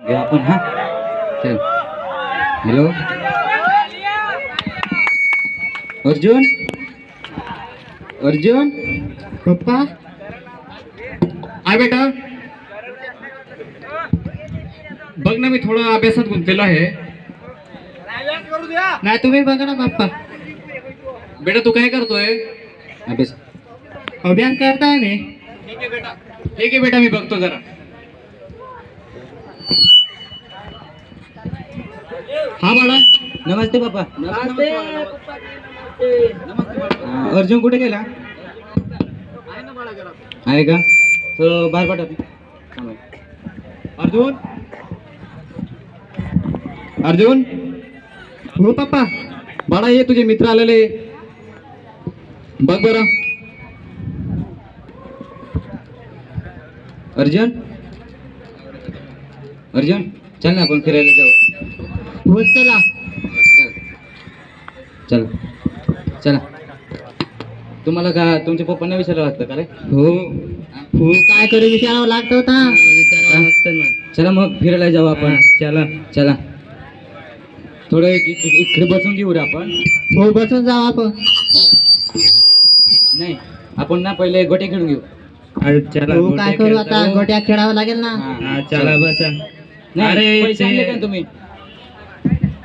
घेऊ आपण हा. चल. हॅलो अर्जुन. अर्जुन. पप्पा आय बेटा. बघ ना मी थोडं अभ्यासात गुंतलेलो आहे. नाही तुम्ही बघा ना पप्पा. बेटा तू काय करतोय? अभ्यास. अभ्यास करताय मी. ठीक आहे बेटा मी बघतो जरा. हा बाळा. नमस्ते पप्पा. अर्जुन कुठे गेला? आहे का? तो बाहेर पाठव. अर्जुन. अर्जुन. हो पप्पा. बाळा ये तुझे मित्र आलेले. बघ बरं. अर्जुन. अर्जुन चल ना आपण फिरायला जाऊ. हो चला. चल चला. तुम्हाला का तुमच्या पप्पांना विचारावं लागतं का रे? हो हो काय करू विचारावं लागतं होता. चला मग फिरायला जाऊ आपण. चला चला. थोडं इकडे बसून घेऊ रे आपण. हो बसून जाऊ आपण. नाही आपण ना पहिले गोटे खेळून घेऊ. चला हो काय करू आता गोट्या खेळावं लागेल ना. चला बसा. अरे, पैसे आणले का तुम्ही?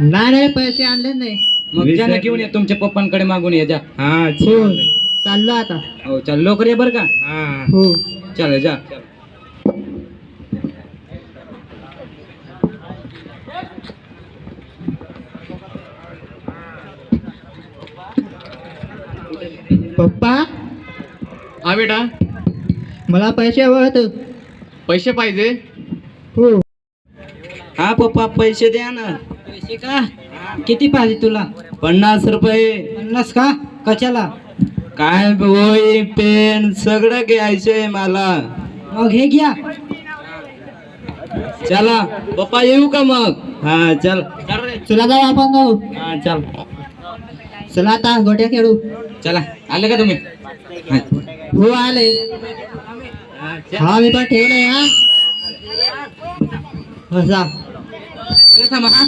नाही रे पैसे आणले नाही. मग जा ना घेऊन या तुमच्या पप्पांकडे मागून या. जा. हो चाललो आता. हो चल लवकर ये बरं का. हो चल जा. पप्पा हा बेटा. मला पैसे हवं. पैसे पाहिजे? हो हा पप्पा पैसे द्या ना. पैसे का किती पाहिजे तुला? 50 रुपये. 50 का कशाला? काय वही पेन सगळं घ्यायचंय मला. मग हे घ्या. चला पप्पा येऊ का मग? हा चल. चला जाऊ आपण जाऊ. हा चल. चला आता गोट्या खेळू. चला आले का तुम्ही? हो आले. हा मी पण ठेवलंय हा. बसा. थांबा हा.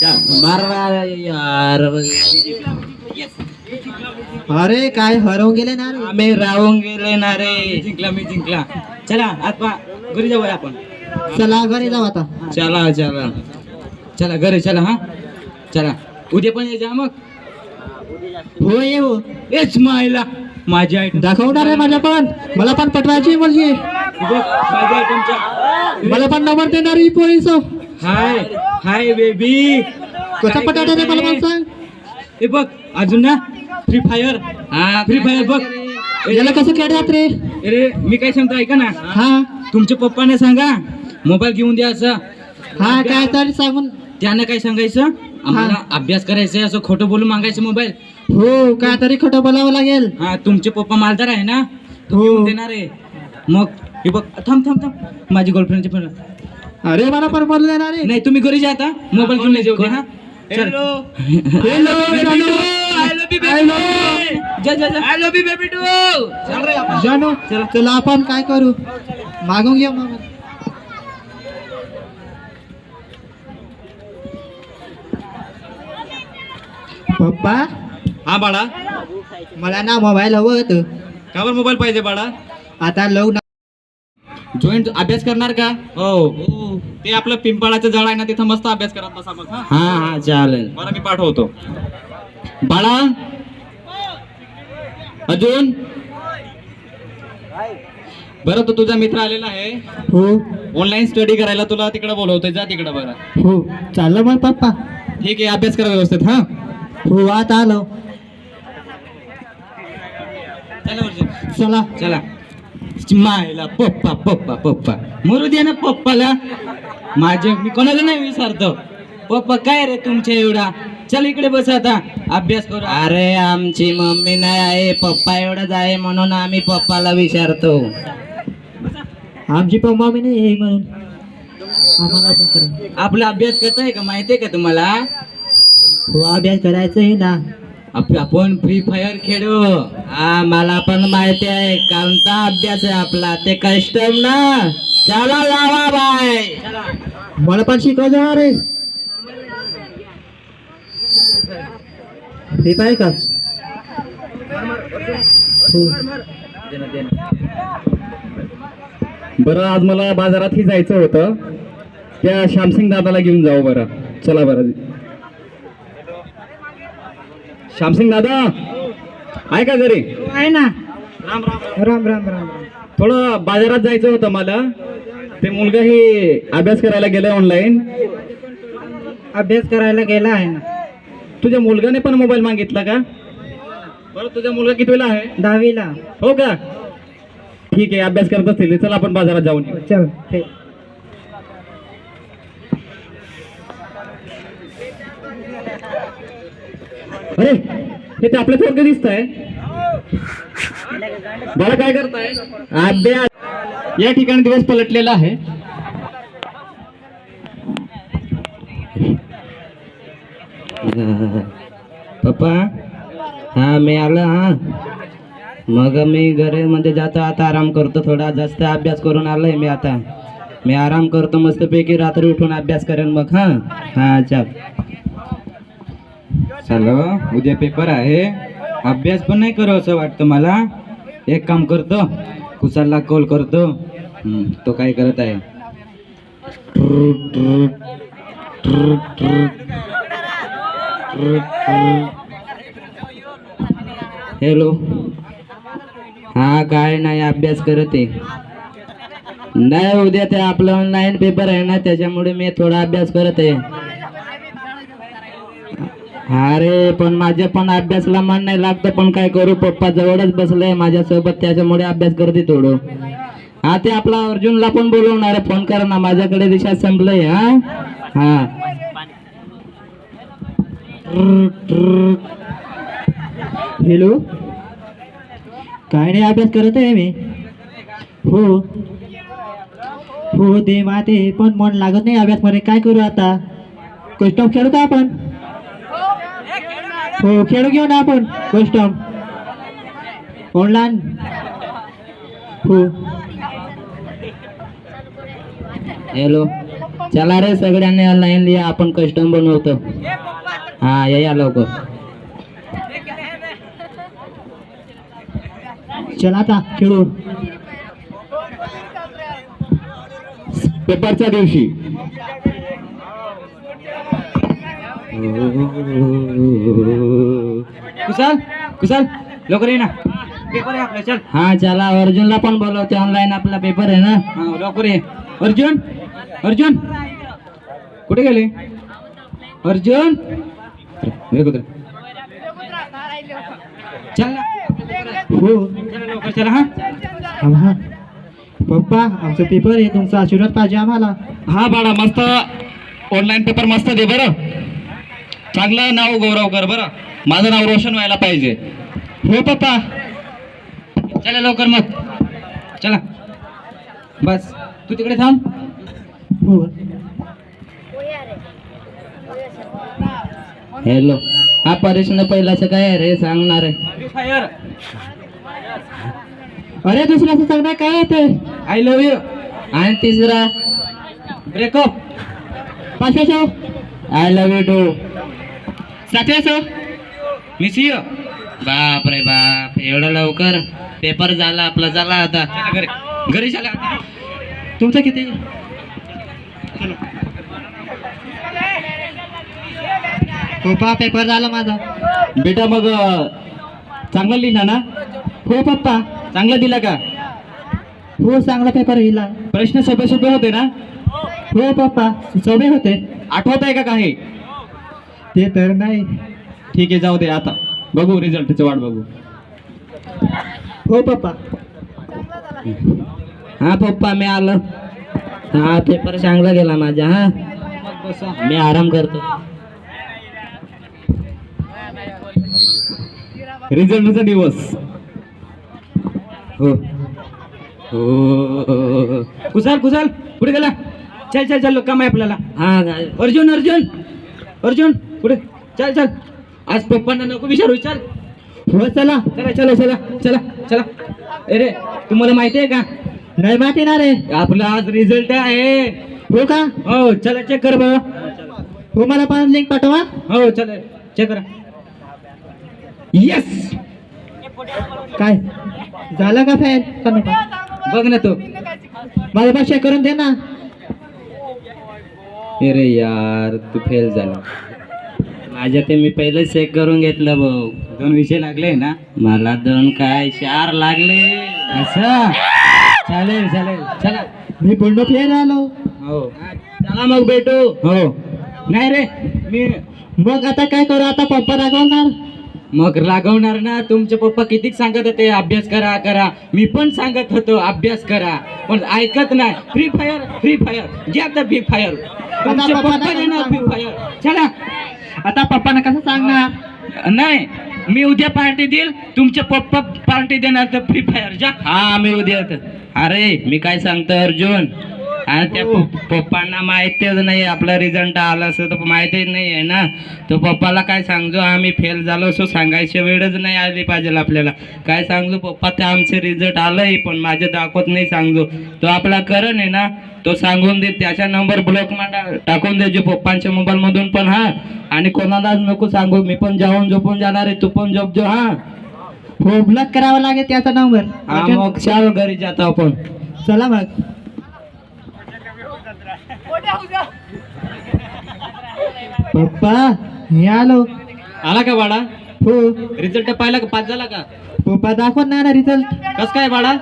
यार अरे काय हरवून गेले ना रे. आम्ही राहून गेले ना रे. जिंकला मी जिंकला. चला आता घरी जाऊया आपण. चला घरी जाऊ आता. चला चला चला घरी चला. हा चला उद्या पण ये जा मग. हो ये हो. एच मायला माझी आयटम दाखवणार आहे माझ्या पण. मला पण पटवायची म्हणजे. माझ्या आयटमच्या मला पण नंबर देणार ही पोलीस. हाय हाय बेबी. कसा पटाटा रे मला पण सांग. हे बघ अजून ना फ्री फायर. हा फ्री फायर बघ. याला कसं खेळतात रे. अरे मी काय सांगतो ऐका ना. हा तुमच्या पप्पाने सांगा मोबाईल घेऊन द्या असं. हा काय तरी सांगून. त्यानं काय सांगायचं आम्हाला अभ्यास करायचंय असं खोटं बोलून मागायचं मोबाईल. हो काय तरी खोटं बोलावं लागेल. हा तुमचे पप्पा मालदार आहे ना. तो हो. घेऊन देणार आहे. मग हे बघ थांब थांब थांब माझी गर्लफ्रेंडची पण. अरे मला पण बोलू देणार रे. नाही तुम्ही घरी जा आता. मोबाईल घेऊन जाऊ दे. हा हॅलो हॅलो हॅलो जा जा जा. I love you baby too. चल रे आपण. जानू चला आपण काय करू मागून घेऊ मग. पप्पा हा बाळा. मला ना मोबाईल हवं होतं. का बरं मोबाईल पाहिजे बाळा? आता लव ना. जॉईंट अभ्यास करणार का? हो ते आपलं पिंपळाचं झाड आहे ना तिथं मस्त अभ्यास करत बसा मग. हा हा चालेल. बरं मी पाठवतो. बाळा अजून बरं तो तुझा मित्र आलेला आहे. हो ऑनलाईन स्टडी करायला तुला तिकडे बोलवतोय. जा तिकडे. बरं हो चाललं मग पप्पा. ठीक आहे अभ्यास करा व्यवस्थित. हा हो आता आलो. चला चला. मायला पप्पा पप्पा पप्पा मरू दे ना पप्पाला. माझे मी कोणाला नाही विचारतो. पप्पा काय रे तुमच्या एवढा. चल इकडे बस आता अभ्यास करू. अरे आमची मम्मी नाही आहे पप्पा एवढंच आहे म्हणून आम्ही पप्पाला विचारतो. आमची पण मम्मी नाही आहे म्हणून आम्हाला पण करा. आपला अभ्यास करताय का माहितीये का तुम्हाला? हो अभ्यास करायचं आहे ना. आपण फ्री फायर खेळू. हा मला पण माहिती आहे कोणता अभ्यास आहे आपला ते कस्टम ना. चला लावा बाय. मला पण शिकवतो रे. ठीक आहे का? बरं आज मला बाजारातही जायचं होतं. त्या श्यामसिंग दादाला घेऊन जाऊ. बरं चला. बरं श्यामसिंग दादा आहे का घरी? आहे ना. राम राम. राम राम राम. थोडं बाजारात जायचं होतं मला. ते मुलगाही अभ्यास करायला गेलाय ऑनलाईन. अभ्यास करायला गेला आहे ना. तुझ्या मुलगाने पण मोबाईल मागितला का? बरं तुझा मुलगा कितवीला आहे? 10वीला. हो का? ठीक आहे अभ्यास करत असतील. चला आपण बाजारात जाऊन येऊ. चल ठीक. अरे हे ते आपल्या पोरगं दिसत आहे. बरं काय करताय? अभ्यास. या ठिकाणी दिवस पलटलेला आहे. पप्पा हा मी आलो. हा मग मी घरामध्ये जातो आता. आराम करतो थोडा. जास्त अभ्यास करून आलोय मी आता. मी आराम करतो मस्तपैकी. रात्री उठून अभ्यास करेन मग. हा हा चल. चलो उद्या पेपर आहे. अभ्यास पण नाही करू असं वाटतं मला. एक काम करतो, कुशालला कॉल करतो. तो काय करत आहे. हॅलो. हा काय नाही अभ्यास करत आहे. नाही उद्या ते आपलं ऑनलाईन पेपर आहे ना त्याच्यामुळे मी थोडा अभ्यास करत आहे. अरे पण माझ्या पण अभ्यासला मन नाही लागतं. पण काय करू पप्पा जवळच बसलंय माझ्यासोबत त्याच्यामुळे अभ्यास करते थोडं. हा ते आपला अर्जुनला पण बोलवणार आहे. फोन कर ना माझ्याकडे रिचार्ज संपलंय. हा हा हॅलो. काय नाही अभ्यास करत आहे मी. हो हो देवा ते पण मन लागत नाही अभ्यास मध्ये. काय करू आता? कस्टम खेळू का आपण? हो खेळू घेऊ ना आपण कस्टम ऑनलाईन. हो हॅलो. चला रे सगळ्यांनी ऑनलाईन लिहा आपण कस्टम बनवतो. हा या लवकर. चला आता खेळू. पेपरच्या दिवशी कुशाल लवकर ये ना. पेपर आहे आपला. चल. हा चला अर्जुनला पण बोलवते. ऑनलाईन आपला पेपर आहे ना. हा लवकर ये. अर्जुन कुठे गेले? अर्जुन चल ना. हो चला लवकर चला. हा आम्हा पप्पा आमचा पेपर आहे. तुमचा आशीर्वाद पाहिजे आम्हाला. हा बाळा मस्त ऑनलाईन पेपर मस्त दे. बरं चांगलं नाव गौरव कर. बरं माझं नाव रोशन व्हायला पाहिजे. हो पप्पा. चला लवकर मग. चला बस तू तिकडे थांब. हो हॅलो. हा प्रश्न पहिलाच काय आहे रे सांगणार आहे. Free fire. अरे दुसऱ्याचं सांगणार काय येते? I love you. आणि तिसरा ब्रेकअप. पाचव्या आय लव्ह यू टू. सातव्या मिस यू. बाप रे बाप एवढं लवकर पेपर झाला आपला. चला आता घरी चला. तुमचं किती? पप्पा पेपर झाला माझा. बेटा मग चांगला लिहिला ना? हो पप्पा. चांगला दिला का? हो चांगला पेपर लिहिला. प्रश्न सोपे होते ना? हो पप्पा सोपे होते. आठवत आहे का काही? ते तर नाही. ठीक आहे जाऊ दे. आता बघू रिझल्टची वाट बघू. हो पप्पा. हा पप्पा मी आलो. हा पेपर चांगला गेला माझा. हा मी आराम करतो. रिझल्टचा दिवस. हो हो कुशाल कुठे गेला? चल काम आहे आपल्याला. हा अर्जुन कुठे? चल आज पप्पांना नको विचारू, चल हो चला. चला चला चला चला चला. अरे तुम्हाला माहिती आहे का नाही माहिती ना रे. आपला आज रिझल्ट आहे. हो का? हो चला चेक कर बघा. हो मला पण लिंक पाठवा. हो चला चेक करा. येस काय झालं का फेल? बघ ना तो. माझ्या पास चेक करून दे ना. अरे यार तू फेल झाला. माझ्या ते मी पहिलं चेक करून घेतलं भाऊ. 2 विषय लागले ना. मला 2 काय 4 लागले. असं चालेल चालेल चला. मी पूर्ण फेल आलो. हो चला मग भेटू. हो नाही रे मी मग आता काय करू? आता पप्पा दाखवणार. मग रागवणार ना. तुमचे पप्पा किती सांगत होते अभ्यास करा करा. मी पण सांगत होतो अभ्यास करा पण ऐकत नाही. फ्री फायर फ्री फायर घ्या तर फ्री फायर. तुमचे पप्पांना पप्पा कसं देणार फ्री सांगू? फायर. चला. आता पप्पांना कसं सांगणार? नाही मी उद्या पार्टी देईल. तुमचे पप्पा पार्टी देणार तर फ्री फायर जा. हा मी उद्या येतो. अरे मी काय सांगतो अर्जुन, आणि त्या पप्पांना माहितीच नाही आपला रिझल्ट आला असं तर माहितीच नाही आहे ना. तो पप्पाला काय सांगतो आम्ही फेल झालो असं सांगायची वेळच नाही आली पाहिजे आपल्याला. काय सांगतो पप्पा ते आमचे रिझल्ट आलंय पण माझे दाखवत नाही सांगतो. तो आपला करण आहे ना तो सांगून दे. त्याचा नंबर ब्लॉक मध्ये टाकून दे जो पप्पांच्या मोबाईल मधून पण. हा आणि कोणालाच नको सांगू. मी पण जाऊन झोपून जाणार आहे. तू पण झोप जो. हा हो ब्लॉक करावा लागेल त्याचा नंबर. हा मग चाल घरी जातो आपण. चला मग. पप्पा हे आलो. आला का बाळा? हो रिझल्ट पाहिला का? पास झाला का? पप्पा दाखवत नाही ना रिझल्ट. कस काय बाळा?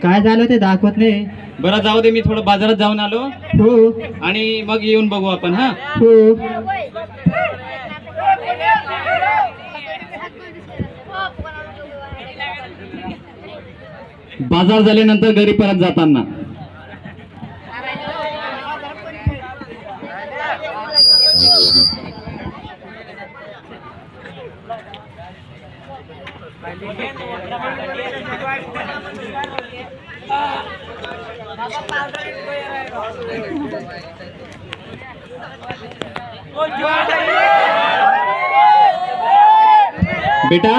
काय झालं ते दाखवत नाही. बरं जाऊ दे. मी थोडं बाजारात जाऊन आलो हो आणि मग येऊन बघू आपण. हा हो. बाजार झाल्यानंतर घरी परत जाताना बेटा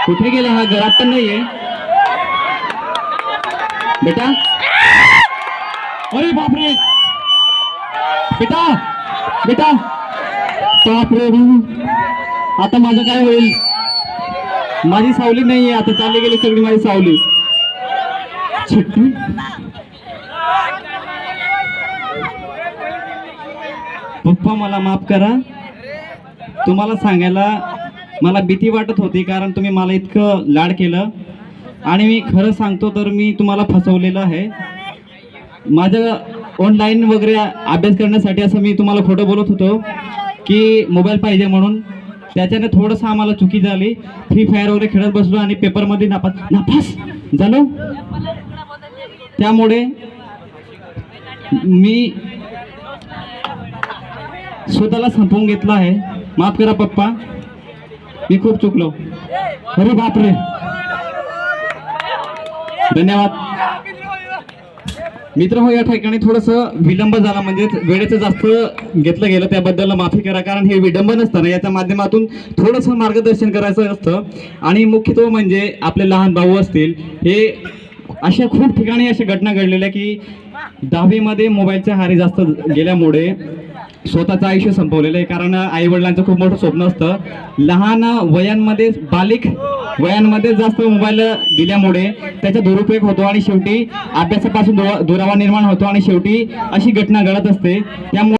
कुठे गेला? हा घरात पण नाहीये बेटा. अरे बापरे बेटा बेटा बापरे. आता माझं काय होईल? माझी सावली नाहीये आता. चालली गेली सगळी माझी सावली. चिट्टू पप्पा मला माफ करा. तुम्हाला सांगायला मला भीती वाटत होती कारण तुम्ही मला इतकं लाड केलं आणि मी खरं सांगतो तर मी तुम्हाला फसवलेलं आहे. माझं ऑनलाईन वगैरे अभ्यास करण्यासाठी असं मी तुम्हाला खोटं बोलत होतो की मोबाईल पाहिजे म्हणून. त्याच्याने थोडंसं आम्हाला चुकी झाली. फ्री फायर वगैरे खेळत बसलो आणि पेपरमध्ये नापास झालो. त्यामुळे मी स्वतःला संपवून घेतलं आहे. माफ करा पप्पा. मी खूप चुकलो. अरे बापरे. धन्यवाद मित्र हो. या ठिकाणी थोडंसं विलंब झाला म्हणजे वेळेचं जास्त घेतलं गेलं त्याबद्दल माफी करा. कारण हे विडंबन असतं ना याच्या माध्यमातून थोडंसं मार्गदर्शन करायचं असतं. आणि मुख्यत्व म्हणजे आपले लहान भाऊ असतील हे अशा खूप ठिकाणी अशा घटना घडलेल्या की 10वीमध्ये मोबाईलच्या हारी जास्त गेल्यामुळे स्वतःचं आयुष्य संपवलेलं आहे. कारण आई वडिलांचं खूप मोठं स्वप्न असतं. लहान वयांमध्ये बालिक वयांमध्ये जास्त मोबाईल दिल्यामुळे त्याचा दुरुपयोग होतो आणि शेवटी अभ्यासापासून दुरावा निर्माण होतो आणि शेवटी अशी घटना घडत असते. त्यामुळे